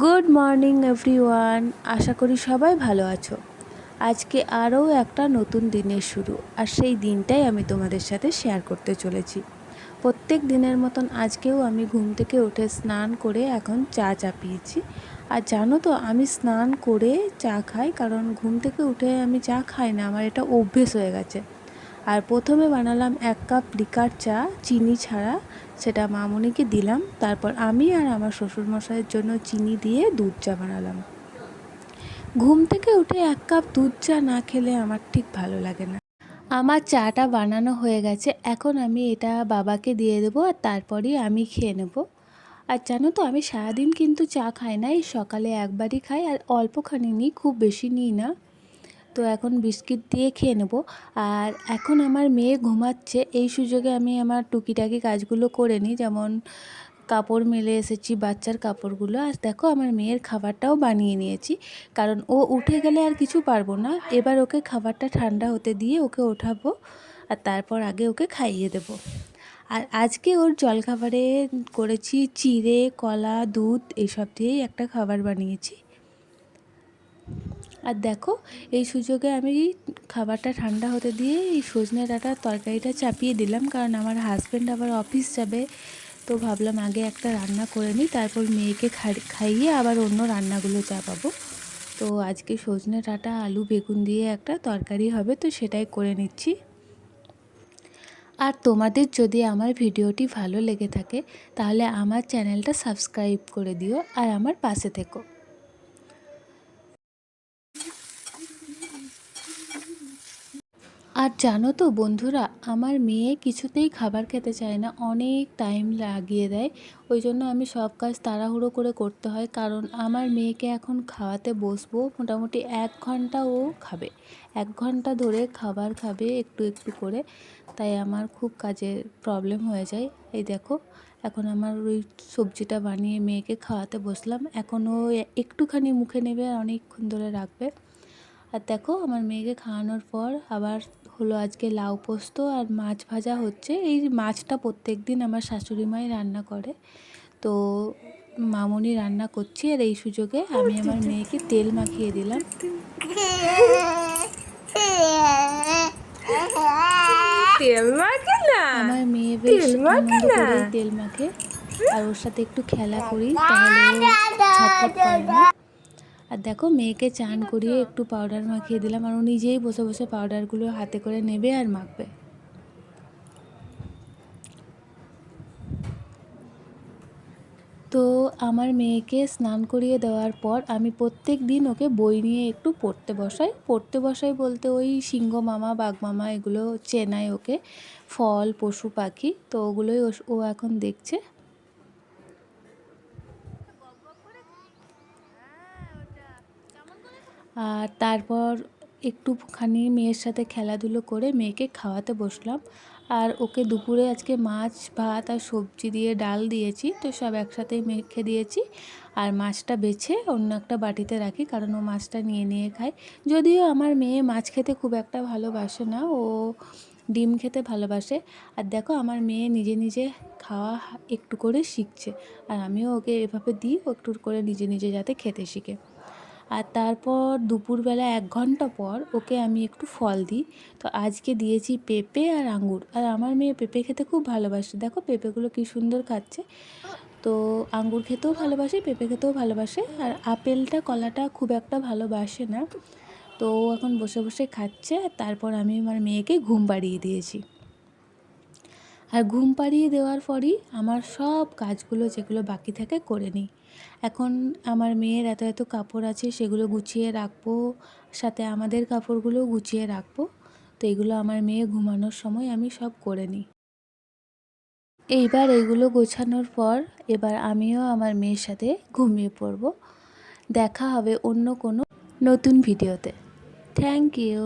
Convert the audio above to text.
Good morning everyone, আশা করি সবাই ভালো আছো। আজকে আরও একটা নতুন দিনের শুরু, আর সেই দিনটাই আমি তোমাদের সাথে শেয়ার করতে চলেছি। প্রত্যেক দিনের মতন আজকেও আমি ঘুম থেকে উঠে স্নান করে এখন চা চাপিয়েছি। আর জানো তো, আমি স্নান করে চা খাই, কারণ ঘুম থেকে উঠে আমি চা খাই না, আমার এটা অভ্যেস হয়ে গেছে। আর প্রথমে বানালাম 1 কাপ লিকার চা, চিনি ছাড়া, সেটা মামুনিকে দিলাম। তারপর আমি আর আমার শ্বশুরমশাইয়ের জন্য চিনি দিয়ে দুধ চা বানালাম। ঘুম থেকে উঠে 1 কাপ দুধ চা না খেলে আমার ঠিক ভালো লাগে না। আমার চাটা বানানো হয়ে গেছে, এখন আমি এটা বাবাকে দিয়ে দেবো, আর তারপরেই আমি খেয়ে নেব। আর জানো তো, আমি সারাদিন কিন্তু চা খাই না, এই সকালে একবারই খাই, আর অল্পখানি নিই, খুব বেশি নিই না। তো এখন বিস্কিট দিয়ে খেয়ে নেব। আর এখন আমার মেয়ে ঘুমাচ্ছে, এই সুযোগে আমি আমার টুকিটাকি কাজগুলো করে নিই, যেমন কাপড় মেলে এসেছি, বাচ্চার কাপড়গুলো। আর দেখো, আমার মেয়ের খাবারটাও বানিয়ে নিয়েছি, কারণ ও উঠে গেলে আর কিছু পারবো না। এবার ওকে খাবারটা ঠান্ডা হতে দিয়ে ওকে ওঠাবো, আর তারপর আগে ওকে খাইয়ে দেবো। আর আজকে ওর জলখাবারে করেছি চিড়ে, কলা, দুধ এইসব দিয়েই একটা খাবার বানিয়েছি। আর দেখো, এই সুযোগে আমি খাবারটা ঠান্ডা হতে দিয়ে এই সজনে ডাঁটার তরকারিটা চাপিয়ে দিলাম, কারণ আমার হাজব্যান্ড আবার অফিস যাবে। তো ভাবলাম আগে একটা রান্না করে নিই, তারপর মেয়েকে খাইয়ে আবার অন্য রান্নাগুলো চাপাবো। তো আজকে সজনে ডাঁটা, আলু, বেগুন দিয়ে একটা তরকারি হবে, তো সেটাই করে নিচ্ছি। আর তোমাদের যদি আমার ভিডিওটি ভালো লেগে থাকে, তাহলে আমার চ্যানেলটা সাবস্ক্রাইব করে দিও, আর আমার পাশে থেকো। আর জানো তো বন্ধুরা, আমার মেয়ে কিছুতেই খাবার খেতে চায় না, অনেক টাইম লাগিয়ে দেয়। ওই জন্য আমি সব কাজ তাড়াহুড়ো করে করতে হয়, কারণ আমার মেয়েকে এখন খাওয়াতে বসবো, মোটামুটি 1 ঘন্টা ও খাবে। 1 ঘন্টা ধরে খাবার খাবে একটু একটু করে, তাই আমার খুব কাজের প্রবলেম হয়ে যায়। এই দেখো, এখন আমার ওই সবজিটা বানিয়ে মেয়েকে খাওয়াতে বসলাম। এখন ও একটুখানি মুখে নেবে আর অনেকক্ষণ ধরে রাখবে। আর দেখো, আমার মেয়েকে খাওয়ানোর পর আবার হলো আজকে লাউ পোস্ত আর মাছ ভাজা হচ্ছে। এই মাছটা প্রত্যেক দিন আমার শাশুড়ি মাই রান্না করে, তো মামুনি রান্না করছি, আর এই সুযোগে আমি আমার মেয়েকে তেল মাখিয়ে দিলাম। তেল মাখে না, আমার মেয়ে বেশ তেল মাখে আনন্দ না। করেই তেল মাখে, আর ওর সাথে একটু খেলা করি, তাহলে ও ছটফট করে না। আর দেখো, মেয়েকে চান করিয়ে একটু পাউডার মাখিয়ে দিলাম, আর ও নিজেই বসে বসে পাউডারগুলো হাতে করে নেবে আর মাখবে। তো আমার মেয়েকে স্নান করিয়ে দেওয়ার পর আমি প্রত্যেক দিন ওকে বই নিয়ে একটু পড়তে বসাই বলতে ওই সিংহ মামা, বাঘ মামা, এগুলো চেনাই ওকে, ফল, পশু পাখি, তো ওগুলোই ও এখন দেখছে। আর তারপর একটুখানি মেয়ের সাথে খেলাধুলো করে মেয়েকে খাওয়াতে বসলাম। আর ওকে দুপুরে আজকে মাছ, ভাত আর সবজি দিয়ে ডাল দিয়েছি, তো সব একসাথেই মেখে দিয়েছি। আর মাছটা বেছে অন্য একটা বাটিতে রাখি, কারণ ও মাছটা নিয়ে নিয়ে খায়। যদিও আমার মেয়ে মাছ খেতে খুব একটা ভালোবাসে না, ও ডিম খেতে ভালোবাসে। আর দেখো, আমার মেয়ে নিজে নিজে খাওয়া একটু করে শিখছে, আর আমিও ওকে এভাবে দিই, ও একটু করে নিজে নিজে যাতে খেতে শিখে। আর তারপর দুপুরবেলা 1 ঘন্টা পর ওকে আমি একটু ফল দিই। তো আজকে দিয়েছি পেঁপে আর আঙুর, আর আমার মেয়ে পেঁপে খেতে খুব ভালোবাসে। দেখো পেঁপেগুলো কি সুন্দর খাচ্ছে। তো আঙুর খেতেও ভালোবাসে, পেঁপে খেতেও ভালোবাসে, আর আপেলটা, কলাটা খুব একটা ভালোবাসে না। তো ও এখন বসে বসে খাচ্ছে, আর তারপর আমি আমার মেয়েকে ঘুম পাড়িয়ে দিয়েছি। আর ঘুম পাড়িয়ে দেওয়ার পরই আমার সব কাজগুলো যেগুলো বাকি থাকে করে নিই। এখন আমার মেয়ের এত এত কাপড় আছে, সেগুলো গুছিয়ে রাখবো, সাথে আমাদের কাপড়গুলোও গুছিয়ে রাখবো। তো এগুলো আমার মেয়ে ঘুমানোর সময় আমি সব করে নিই। এইবার এগুলো গোছানোর পর এবার আমিও আমার মেয়ের সাথে ঘুমিয়ে পড়ব। দেখা হবে অন্য কোনো নতুন ভিডিওতে। Thank you.